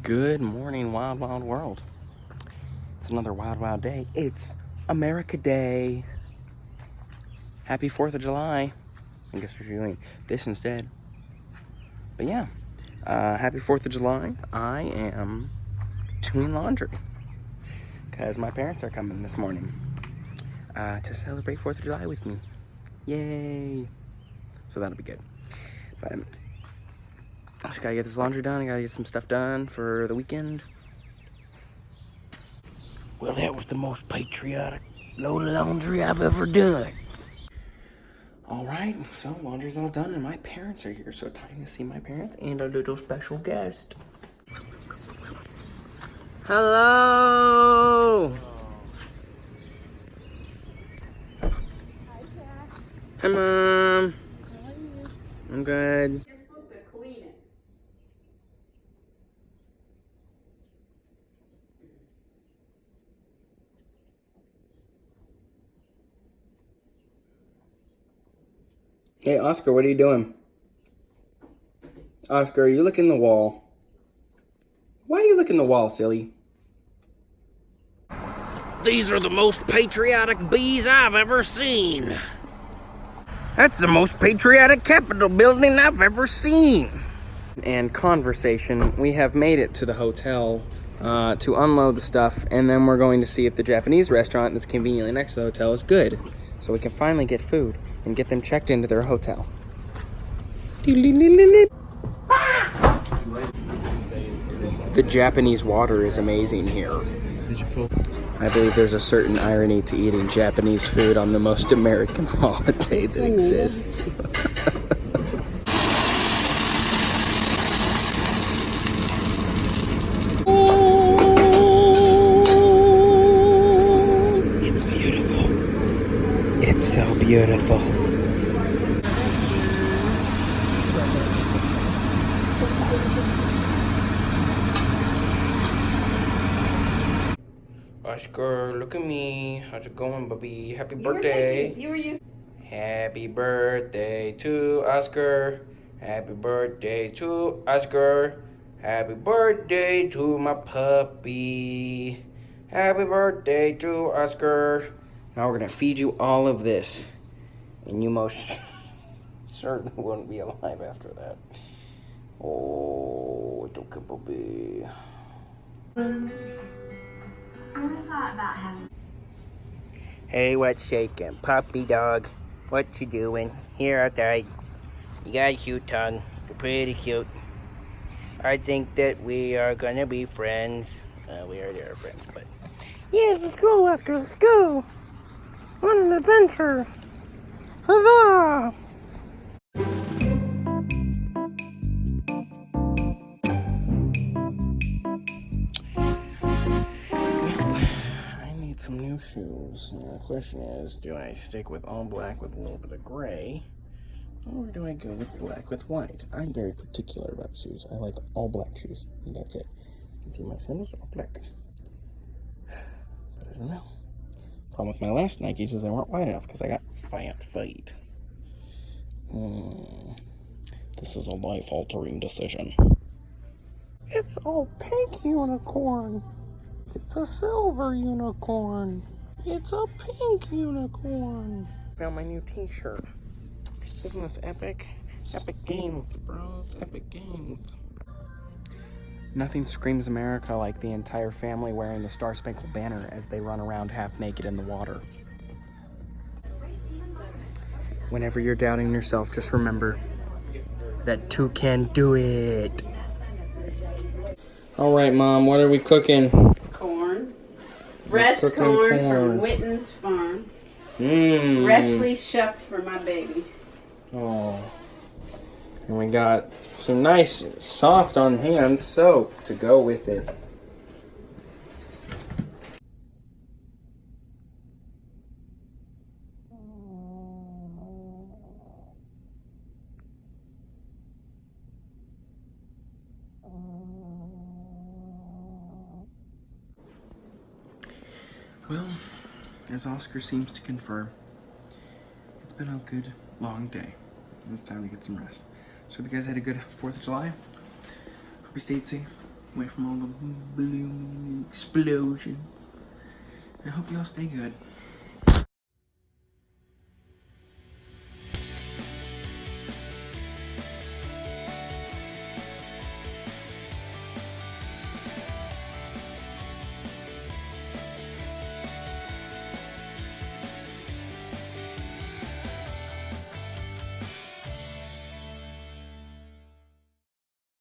Good morning, wild, wild world. It's another wild, wild day. It's America Day. Happy 4th of July. I guess we're doing this instead. But yeah, happy 4th of July. I am doing laundry because my parents are coming this morning to celebrate 4th of July with me. Yay. So that'll be good. But I just gotta get this laundry done. I gotta get some stuff done for the weekend. Well, that was the most patriotic load of laundry I've ever done. All right, so laundry's all done and my parents are here, so time to see my parents and a little special guest. Hello! Hi, Kat. Hi, Mom. How are you? I'm good. You're supposed to clean it. Hey, Oscar, what are you doing? Oscar, you looking the wall. Why are you looking the wall, silly? These are the most patriotic bees I've ever seen. That's the most patriotic Capitol building I've ever seen. And conversation, we have made it to the hotel to unload the stuff, and then we're going to see if the Japanese restaurant that's conveniently next to the hotel is good, so we can finally get food and get them checked into their hotel. The Japanese water is amazing here. I believe there's a certain irony to eating Japanese food on the most American holiday that exists. It's beautiful. It's so beautiful. Oscar, look at me. How's it going, baby? Happy birthday. Happy birthday to Oscar. Happy birthday to Oscar. Happy birthday to my puppy. Happy birthday to Oscar. Now we're gonna feed you all of this. And you most certainly wouldn't be alive after that. Oh, it's okay, baby. Hey, what's shaking? Puppy dog, what you doing? Here outside. You got a cute tongue. You're pretty cute. I think that we are gonna be friends. We already are friends, but... Yeah, let's go, Oscar, let's go! On an adventure! Huzzah! Some new shoes. Now, the question is, do I stick with all black with a little bit of gray, or do I go with black with white? I'm very particular about shoes. I like all black shoes, and that's it. You can see my sandals are black. But I don't know. Problem with my last Nikes is they weren't wide enough because I got fat feet. This is a life-altering decision. It's all pink unicorn. It's a silver unicorn. It's a pink unicorn. Found my new t-shirt. Isn't this epic? Epic games, bros. Epic games. Nothing screams America like the entire family wearing the Star Spangled Banner as they run around half naked in the water. Whenever you're doubting yourself, just remember that two can do it. All right, Mom, what are we cooking? Corn. Fresh corn from Witten's farm. Freshly shucked for my baby. Oh. And we got some nice soft on hand soap to go with it. Well, as Oscar seems to confirm, it's been a good, long day. It's time to get some rest. So hope you guys had a good 4th of July. Hope you stayed safe. away from all the blooming explosions. I hope y'all stay good.